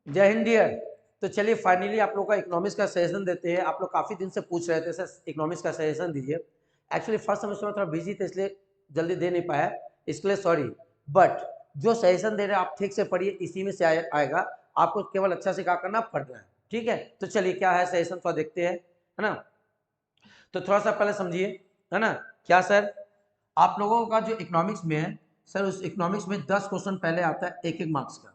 जय हिंद डियर। तो चलिए फाइनली आप लोग का इकोनॉमिक्स का सजेशन देते हैं। आप लोग काफ़ी दिन से पूछ रहे थे सर इकोनॉमिक्स का सजेशन दीजिए। एक्चुअली फर्स्ट सेमेस्टर में थोड़ा बिजी थे इसलिए जल्दी दे नहीं पाया, इसके लिए सॉरी। बट जो सजेशन दे रहे हैं आप ठीक से पढ़िए, इसी में से आएगा। आपको केवल अच्छा से क्या करना, पढ़ना है, ठीक है। तो चलिए क्या है सजेशन थोड़ा देखते हैं, है ना। तो थोड़ा सा पहले समझिए, है ना। क्या सर, आप लोगों का जो इकोनॉमिक्स में है सर, उस इकोनॉमिक्स में 10 क्वेश्चन पहले आता है एक एक मार्क्स का।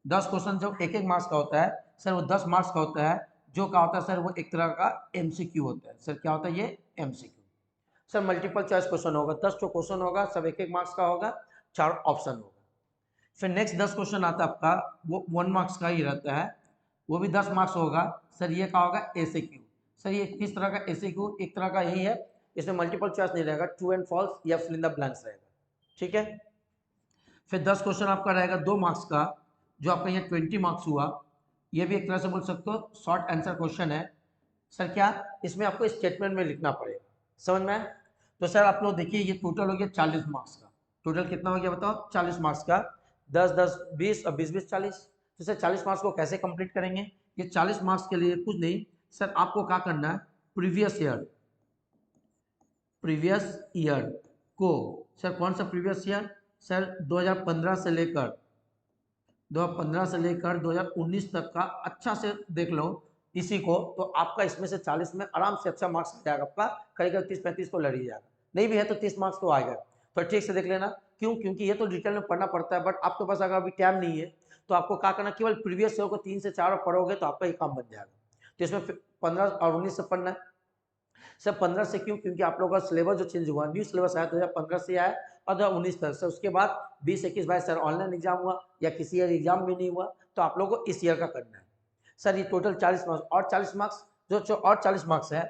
10 क्वेश्चन जो एक एक मार्क्स का होता है सर, वो 10 मार्क्स का होता है। जो क्या होता है सर, वो एक तरह का एमसीक्यू होता है। सर क्या होता है ये MCQ. Sir multiple choice question होगा, 10 तो क्वेश्चन होगा, सब एक एक मार्क्स का होगा, 4 ऑप्शन होगा। फिर नेक्स्ट 10 क्वेश्चन आता है आपका, वो 1 मार्क्स का ही रहता है, वो भी 10 मार्क्स होगा। सर ये क्या होगा, एसएक्यू। सर ये किस तरह का एसएक्यू, एक तरह का यही है, इसमें मल्टीपल चॉइस नहीं रहेगा, ट्रू एंड फॉल्स या फिल इन द ब्लैंक्स रहेगा, ठीक है। फिर 10 क्वेश्चन आपका रहेगा 2 मार्क्स का, जो आपका यहाँ 20 मार्क्स हुआ। ये भी एक तरह से बोल सकते हो शॉर्ट आंसर क्वेश्चन है। सर क्या, इसमें आपको स्टेटमेंट में लिखना पड़ेगा, समझ में आया? तो सर आप लोग देखिए, ये टोटल हो गया 40 मार्क्स का। टोटल कितना हो गया बताओ, 40 मार्क्स का। 10 10 20 और 20 20 40। तो सर 40 मार्क्स को कैसे कंप्लीट करेंगे? ये 40 मार्क्स के लिए कुछ नहीं सर, आपको क्या करना है, प्रीवियस ईयर को, सर कौन सा प्रीवियस ईयर, सर 2015 से लेकर 2019 तक का अच्छा से देख लो इसी को। तो आपका इसमें से 40 में आराम से अच्छा मार्क्स आ जाएगा आपका, करीब 30 35 तो लड़ ही जाएगा, नहीं भी है तो 30 मार्क्स तो आएगा। तो ठीक से देख लेना, क्यों, क्योंकि ये तो डिटेल में पढ़ना पड़ता है, बट आपके पास अगर अभी टाइम नहीं है तो आपको क्या करना, केवल प्रीवियस ईयर को 3 से 4 पढ़ोगे तो आपका ये काम बन जाएगा। तो इसमें 15 और 19 से पढ़ना है। सर 15 से क्यों, क्योंकि आप लोगों का सिलेबस जो चेंज हुआ, न्यू सिलेबस आया 2015 से आया और 2019 तक। सर उसके बाद 20 21 22 सर ऑनलाइन एग्जाम हुआ या किसी ईयर एग्जाम भी नहीं हुआ, तो आप लोगों को इस ईयर का करना है। सर ये टोटल 40 मार्क्स और 40 मार्क्स, जो और 40 मार्क्स है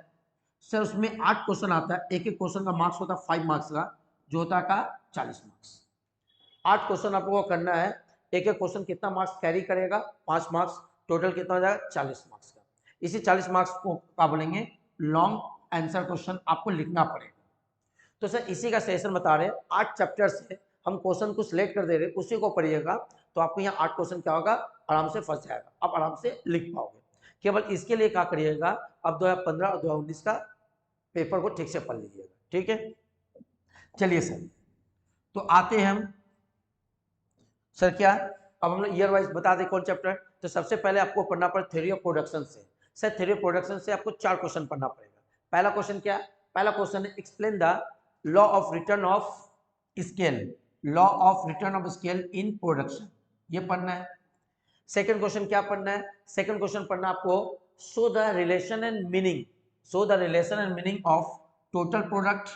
सर, उसमें 8 क्वेश्चन आता है, एक एक क्वेश्चन का मार्क्स होता है 5 मार्क्स का, जो होता है का 40 मार्क्स। 8 क्वेश्चन आप लोगों को करना है, एक एक क्वेश्चन कितना मार्क्स कैरी करेगा, 5 मार्क्स, टोटल कितना हो जाएगा 40 मार्क्स का। इसी 40 मार्क्स को क्या बोलेंगे, लॉन्ग आंसर क्वेश्चन आपको लिखना पड़ेगा। तो सर इसी का सेशन बता रहे हैं, 8 चैप्टर से हम क्वेश्चन को सिलेक्ट कर दे रहे हैं, उसी को पढ़िएगा तो आपको यहाँ 8 क्वेश्चन क्या होगा, आराम से फंस जाएगा, आप आराम से लिख पाओगे। केवल इसके लिए क्या करिएगा, अब 2015 और 2019 का पेपर को ठीक से पढ़ लीजिएगा, ठीक है। चलिए सर, तो आते हैं हम, सर क्या, अब हम लोग ईयर वाइज बता दें कौन चैप्टर। तो सबसे पहले आपको पढ़ना पड़ेगा थ्योरी ऑफ प्रोडक्शन से। सर थ्योरी ऑफ प्रोडक्शन से आपको 4 क्वेश्चन पढ़ना पड़ेगा। पहला क्वेश्चन क्या, पहला क्वेश्चन है explain the law of return of scale, law of return of scale in production, ये पढ़ना है। सेकंड क्वेश्चन क्या पढ़ना है, सेकंड क्वेश्चन पढ़ना आपको show the relation and meaning, show the relation and meaning of total product,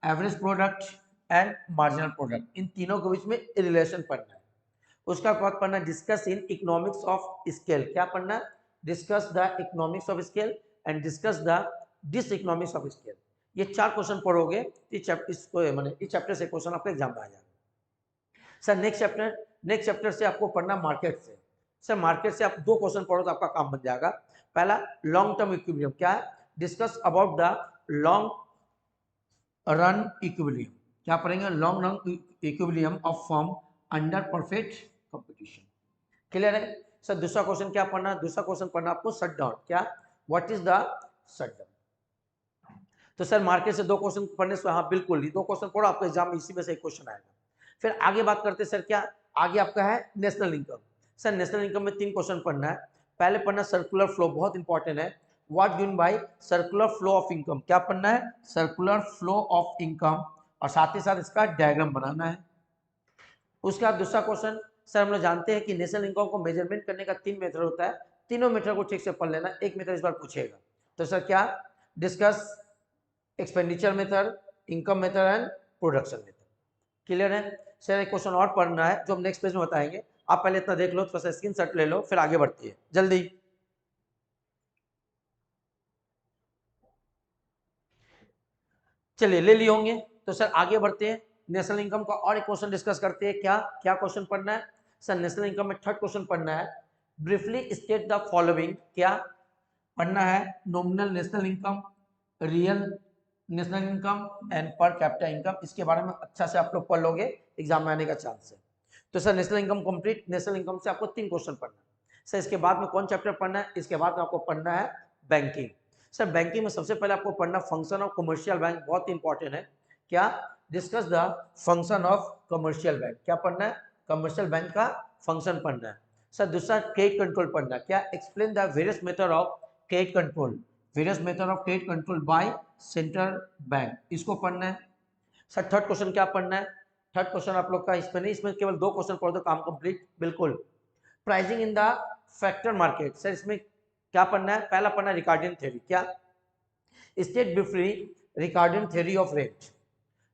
average product and marginal product, इन तीनों के बीच में रिलेशन पढ़ना है। उसका बाद पढ़ना discuss in economics of scale, क्या पढ़ना है, discuss the economics of scale and discuss the diseconomics of scale. ये 4 क्वेश्चन पढ़ोगे, इस चैप्टर से क्वेश्चन आपका एग्जाम में आ जाएगा। सर नेक्स्ट चैप्टर से आपको पढ़ना मार्केट से। सर मार्केट से आप 2 क्वेश्चन पढ़ो तो आपका काम बन जाएगा। पहला लॉन्ग टर्म इक्विलिब्रियम, क्या है, discuss about the long run equilibrium, क्या पढ़ेंगे, long run equilibrium of firm under perfect competition, clear है। सर दूसरा क्वेश्चन क्या पढ़ना है, दूसरा क्वेश्चन पढ़ना आपको शट डाउन, क्या, what is the shut down. तो सर मार्केट से 2 क्वेश्चन पढ़ने से, हाँ बिल्कुल, 2 क्वेश्चन पढ़ो, आपको एग्जाम में इसी में से एक क्वेश्चन आएगा। फिर आगे बात करते हैं सर, क्या आगे आपका है national income. Sir national income में 3 क्वेश्चन पढ़ना है। पहले पढ़ना सर्कुलर फ्लो, बहुत इंपॉर्टेंट है, what given by circular flow of income, क्या पढ़ना है, सर्कुलर फ्लो ऑफ इनकम, और साथ ही साथ इसका डायग्राम बनाना है। उसके बाद दूसरा क्वेश्चन, सर हम लोग जानते हैं कि नेशनल इनकम को मेजरमेंट करने का 3 मेथड होता है, तीनों मेथड को ठीक से पढ़ लेना, एक मेथड इस बार पूछेगा। तो सर क्या, discuss expenditure method, income method and production method, clear है। सर एक क्वेश्चन और पढ़ना है जो हम नेक्स्ट पेज में बताएंगे, आप पहले इतना देख लो, थोड़ा सा स्क्रीनशॉट ले लो, फिर आगे बढ़ती है जल्दी। चलिए ले लिए होंगे, तो सर आगे बढ़ते हैं, नेशनल इनकम का और एक क्वेश्चन डिस्कस करते हैं। क्या क्या क्वेश्चन पढ़ना है, सर नेशनल इनकम में थर्ड क्वेश्चन पढ़ना है, ब्रीफली स्टेट द फॉलोइंग, क्या पढ़ना है, nominal national income, real national income and per capita income, इसके बारे में अच्छा से आप लोग पढ़ लोगे, एग्जाम में आने का चांस है। तो sir national income complete, national income से आपको 3 क्वेश्चन पढ़ना है। सर इसके बाद में कौन चैप्टर पढ़ना है? इसके बाद में आपको पढ़ना है बैंकिंग। सर बैंकिंग में सबसे पहले आपको पढ़ना फंक्शन ऑफ कमर्शियल बैंक, बहुत इंपॉर्टेंट है। क्या? Discuss the function of commercial bank. क्या पढ़ना है? कमर्शियल बैंक का फंक्शन पढ़ना है। सर दूसरा क्रेडिट कंट्रोल पढ़ना है। क्या? Explain the various method of credit control, various method of credit control by central bank, इसको पढ़ना है। सर थर्ड क्वेश्चन क्या पढ़ना है? थर्ड क्वेश्चन आप लोग का इसमें नहीं, इसमें केवल 2 क्वेश्चन पढ़ दो, काम कंप्लीट। बिल्कुल। Pricing in the factor market. Sir इसमें क्या पढ़ना है? पहला पढ़ना है रिकार्डियन थ्योरी। क्या? State briefly Ricardian theory of rate.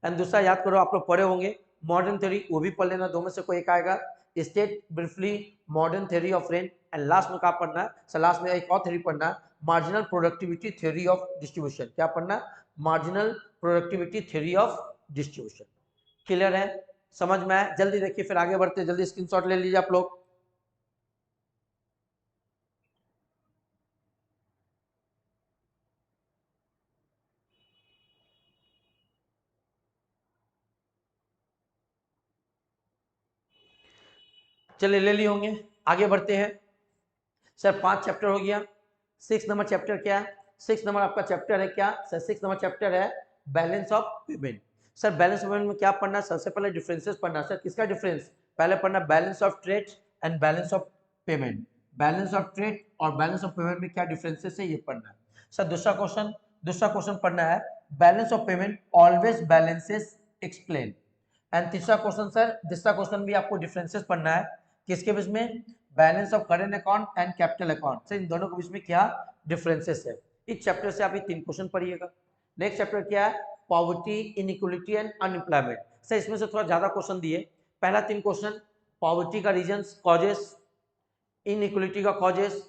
And दूसरा याद करो, आप लोग पढ़े होंगे मॉडर्न थ्योरी, वो भी पढ़ लेना, दो में से कोई एक आएगा। State briefly modern theory of rate. And last में क्या पढ़ना है? सर लास्ट में एक और थ्योरी पढ़ना है, marginal productivity theory of distribution. क्या पढ़ना? Marginal productivity theory of distribution. Clear है? समझ में आया? जल्दी देखिए, फिर आगे बढ़ते, जल्दी स्क्रीनशॉट ले लीजिए आप लोग। चलिए ले लिए होंगे, आगे बढ़ते हैं। सर 5 चैप्टर हो गया। 6 नंबर चैप्टर क्या है? 6 नंबर आपका चैप्टर है क्या? सर 6 नंबर चैप्टर है balance of payment. Sir balance of payment में क्या पढ़ना है? सबसे पहले डिफरेंसेस पढ़ना है। सर किसका डिफरेंस? पहले पढ़ना balance of trade and balance of payment. Balance of trade और बैलेंस ऑफ पेमेंट में क्या डिफरेंसेस है, ये पढ़ना है। सर दूसरा क्वेश्चन पढ़ना है balance of payment always balances explain. And तीसरा क्वेश्चन भी आपको डिफरेंसेस पढ़ना है। किसके बीच में? Balance of current account and capital account. से इन दोनों के बीच में क्या डिफरेंसेस है। इस चैप्टर से आप ये 3 क्वेश्चन पढ़िएगा। नेक्स्ट चैप्टर क्या है? Poverty, inequality and unemployment. Sir इसमें से थोड़ा ज्यादा क्वेश्चन दिए। पहला 3 क्वेश्चन पॉवर्टी का रीजंस, कॉजेस, इनइक्वालिटी का कॉजेस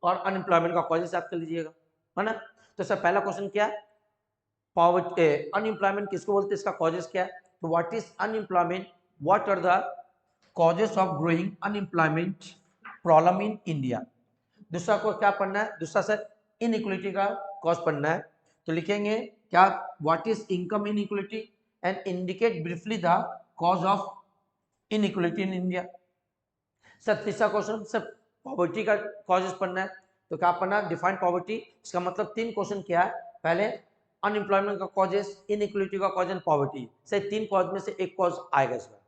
और अनएम्प्लॉयमेंट का कॉजेस याद कर लीजिएगा, है ना। तो सर पहला क्वेश्चन क्या? पॉवर्टी, अनएम्प्लॉयमेंट किसको बोलते हैं, इसका कॉजेस क्या है? तो what is unemployment, what are the causes of growing unemployment problem in India. दूसरा को क्या पढ़ना है? दूसरा सर इनइक्वालिटी का कॉज पढ़ना है। तो लिखेंगे क्या? What is income inequality and indicate briefly the cause of inequality in India. Sir तीसरा क्वेश्चन सर पॉवर्टी का कॉजेस पढ़ना है। तो क्या पढ़ना? Define poverty. इसका मतलब 3 क्वेश्चन क्या है? पहले अनएम्प्लॉयमेंट का कॉजेस, इनइक्वालिटी का cause and poverty. Sir 3 cause में से एक कॉज आएगा इसमें।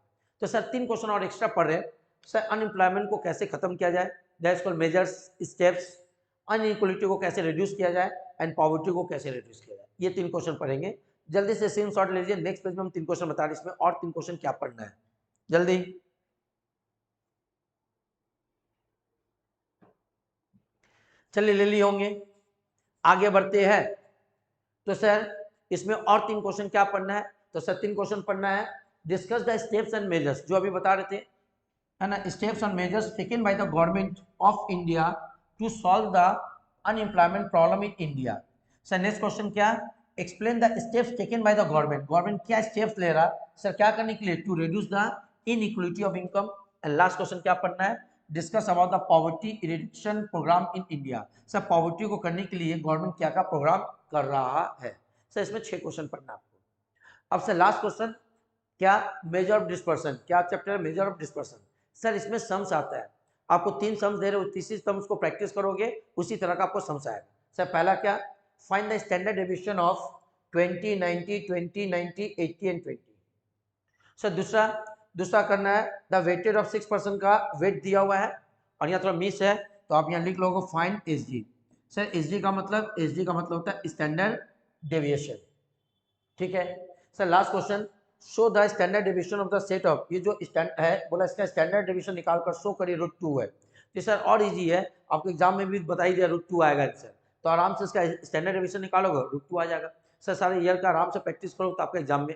तो सर 3 क्वेश्चन और एक्स्ट्रा पढ़ रहे हैं। सर अनएम्प्लॉयमेंट को कैसे खत्म किया जाए, that is called measures steps. Inequality को कैसे रिड्यूस किया जाए एंड पॉवर्टी को कैसे रिड्यूस किया जाए, ये 3 क्वेश्चन पढ़ेंगे। जल्दी से स्क्रीन शॉट ले लीजिए। नेक्स्ट पेज में हम 3 क्वेश्चन बता रहे हैं, इसमें और 3 क्वेश्चन क्या पढ़ना है, जल्दी। चलिए ले लिए होंगे, आगे बढ़ते हैं। तो सर इसमें और 3 क्वेश्चन क्या पढ़ना है? तो सर 3 क्वेश्चन पढ़ना है discuss the steps and measures, जो अभी बता रहे थे, है ना, steps and measures taken by the government of India to solve the unemployment problem in India. Sir next question क्या? Explain the steps taken by the government, government क्या steps ले रहा सर क्या करने के लिए? To reduce the inequality of income. And last question क्या पढ़ना है? Discuss about the poverty reduction programme in India. Sir poverty को करने के लिए गवर्नमेंट क्या का प्रोग्राम कर रहा है। सर इसमें 6 क्वेश्चन पढ़ना आपको। अब सर लास्ट क्वेश्चन क्या? Measure of dispersion. क्या चैप्टर है? Measure of dispersion. सर इसमें सम्स आता है, आपको 3 सम्स दे रहे हो, तीसरी सम्स को प्रैक्टिस करोगे उसी तरह का आपको सम्स आएगा। सर पहला क्या? Find the standard deviation of 20, 90, 20, 90, 80 and 20। Sir दूसरा करना है द वेटेज ऑफ 6% का वेट दिया हुआ है और यहाँ थोड़ा मिस है तो आप यहाँ लिख लोगे find S G. Sir S G का मतलब होता है स्टैंडर्ड डेविएशन, ठीक है। Sir last question show the standard deviation of the set of, ये जो स्टैंड है बोला इसका स्टैंडर्ड डेविएशन निकाल कर शो करिए √2 है। तो सर और इजी है, आपको एग्जाम में भी बता ही दिया √2 आएगा आंसर, तो आराम से इसका स्टैंडर्ड डेविएशन निकालोगे √2 आ जाएगा। सर सारे ईयर का आराम से प्रैक्टिस करो तो आपका एग्जाम में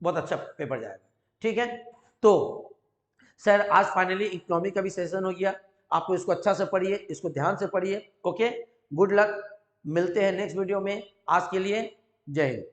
बहुत अच्छा पेपर जाएगा, ठीक है। तो सर आज फाइनली इकोनॉमी का भी सेशन हो गया, आपको इसको अच्छा से पढ़िए, इसको ध्यान से पढ़िए। ओके, गुड लक, मिलते हैं नेक्स्ट वीडियो में। आज के लिए जय हिंद।